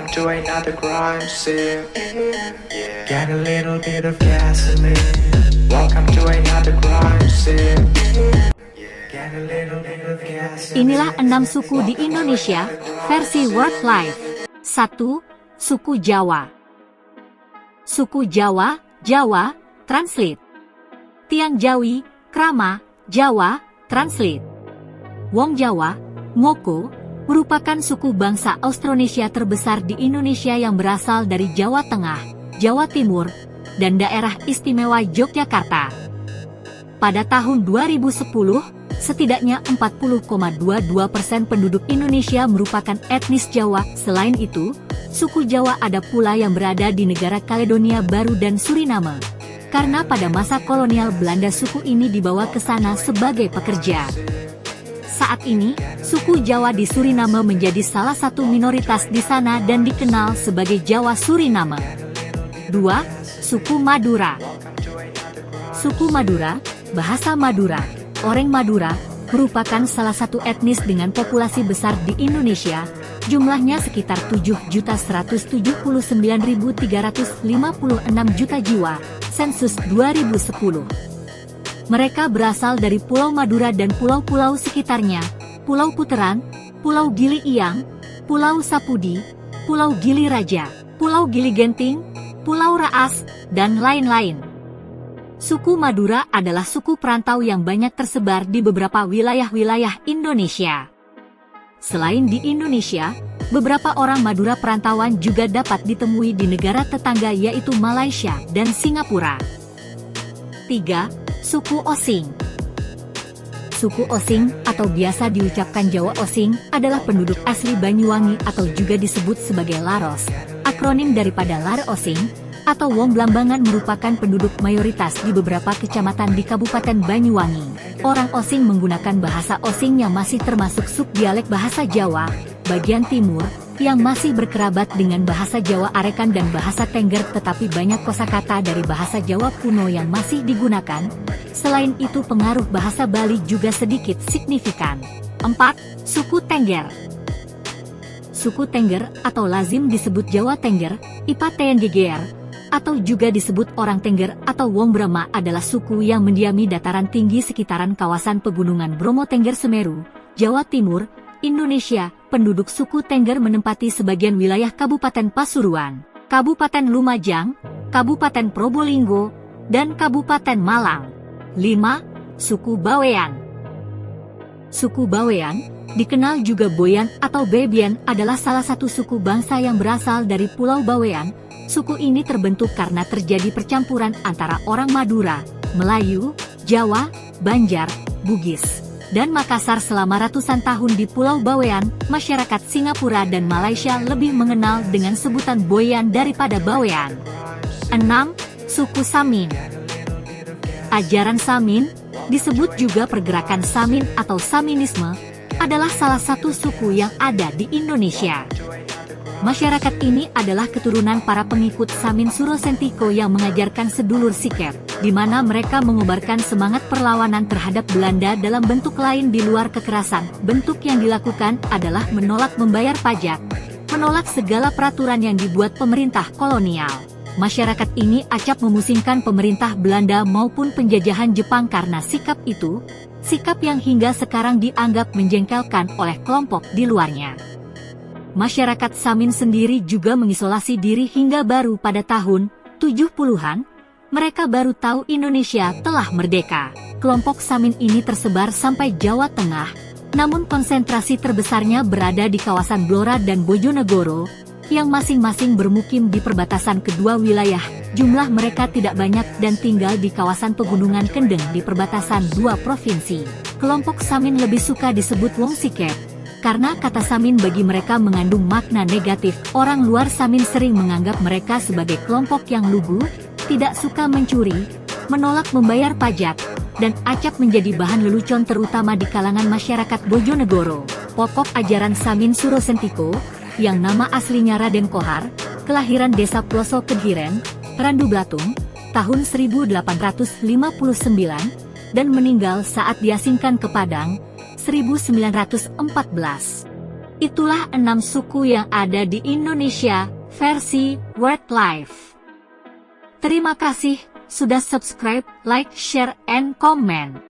Welcome to another crime scene. Get a little bit of gasoline. Welcome to another crime scene. Get a little bit of gasoline. Inilah 6 suku di Indonesia, versi World Life. 1. Suku Jawa. Suku Jawa, Jawa, translate. Tiang Jawi, Krama, Jawa, translate. Wong Jawa, Ngoko, merupakan suku bangsa Austronesia terbesar di Indonesia yang berasal dari Jawa Tengah, Jawa Timur, dan daerah istimewa Yogyakarta. Pada tahun 2010, setidaknya 40,22% penduduk Indonesia merupakan etnis Jawa. Selain itu, suku Jawa ada pula yang berada di negara Kaledonia Baru dan Suriname. Karena pada masa kolonial Belanda suku ini dibawa ke sana sebagai pekerja. Saat ini, suku Jawa di Suriname menjadi salah satu minoritas di sana dan dikenal sebagai Jawa Suriname. 2. Suku Madura. Suku Madura, bahasa Madura, Oreng Madura, merupakan salah satu etnis dengan populasi besar di Indonesia, jumlahnya sekitar 7.179.356 juta jiwa, sensus 2010. Mereka berasal dari Pulau Madura dan pulau-pulau sekitarnya, Pulau Puteran, Pulau Gili Iang, Pulau Sapudi, Pulau Gili Raja, Pulau Gili Genting, Pulau Raas, dan lain-lain. Suku Madura adalah suku perantau yang banyak tersebar di beberapa wilayah-wilayah Indonesia. Selain di Indonesia, beberapa orang Madura perantauan juga dapat ditemui di negara tetangga yaitu Malaysia dan Singapura. 3. Suku Osing. Suku Osing, atau biasa diucapkan Jawa Osing, adalah penduduk asli Banyuwangi atau juga disebut sebagai Laros, akronim daripada Lare Osing, atau Wong Blambangan merupakan penduduk mayoritas di beberapa kecamatan di Kabupaten Banyuwangi. Orang Osing menggunakan bahasa Osing yang masih termasuk subdialek bahasa Jawa, bagian timur, yang masih berkerabat dengan bahasa Jawa Arekan dan bahasa Tengger, tetapi banyak kosakata dari bahasa Jawa kuno yang masih digunakan. Selain itu pengaruh bahasa Bali juga sedikit signifikan. 4. Suku Tengger. Suku Tengger atau lazim disebut Jawa Tengger, Ipa TNGGR, atau juga disebut orang Tengger atau Wong Brahma adalah suku yang mendiami dataran tinggi sekitaran kawasan pegunungan Bromo Tengger Semeru, Jawa Timur, Indonesia. Penduduk suku Tengger menempati sebagian wilayah Kabupaten Pasuruan, Kabupaten Lumajang, Kabupaten Probolinggo, dan Kabupaten Malang. 5. Suku Bawean. Suku Bawean, dikenal juga Boyan atau Bebian, adalah salah satu suku bangsa yang berasal dari Pulau Bawean. Suku ini terbentuk karena terjadi percampuran antara orang Madura, Melayu, Jawa, Banjar, Bugis, dan Makassar selama ratusan tahun di Pulau Bawean. Masyarakat Singapura dan Malaysia lebih mengenal dengan sebutan Boyan daripada Bawean. 6. Suku Samin. Ajaran Samin, disebut juga pergerakan Samin atau Saminisme, adalah salah satu suku yang ada di Indonesia. Masyarakat ini adalah keturunan para pengikut Samin Surosentiko yang mengajarkan sedulur sikap, di mana mereka mengobarkan semangat perlawanan terhadap Belanda dalam bentuk lain di luar kekerasan. Bentuk yang dilakukan adalah menolak membayar pajak, menolak segala peraturan yang dibuat pemerintah kolonial. Masyarakat ini acap memusingkan pemerintah Belanda maupun penjajahan Jepang karena sikap itu, sikap yang hingga sekarang dianggap menjengkelkan oleh kelompok di luarnya. Masyarakat Samin sendiri juga mengisolasi diri hingga baru pada tahun 70-an, mereka baru tahu Indonesia telah merdeka. Kelompok Samin ini tersebar sampai Jawa Tengah, namun konsentrasi terbesarnya berada di kawasan Blora dan Bojonegoro, yang masing-masing bermukim di perbatasan kedua wilayah. Jumlah mereka tidak banyak dan tinggal di kawasan pegunungan Kendeng di perbatasan dua provinsi. Kelompok Samin lebih suka disebut Wong Sikep, karena kata Samin bagi mereka mengandung makna negatif. Orang luar Samin sering menganggap mereka sebagai kelompok yang lugu, tidak suka mencuri, menolak membayar pajak, dan acap menjadi bahan lelucon terutama di kalangan masyarakat Bojonegoro. Pokok ajaran Samin Surosentiko, yang nama aslinya Raden Kohar, kelahiran desa Ploso Kedhiren, Randu Blatung, tahun 1859, dan meninggal saat diasingkan ke Padang, 1914. Itulah 6 suku yang ada di Indonesia, versi Wordlife. Terima kasih sudah subscribe, like, share, and comment.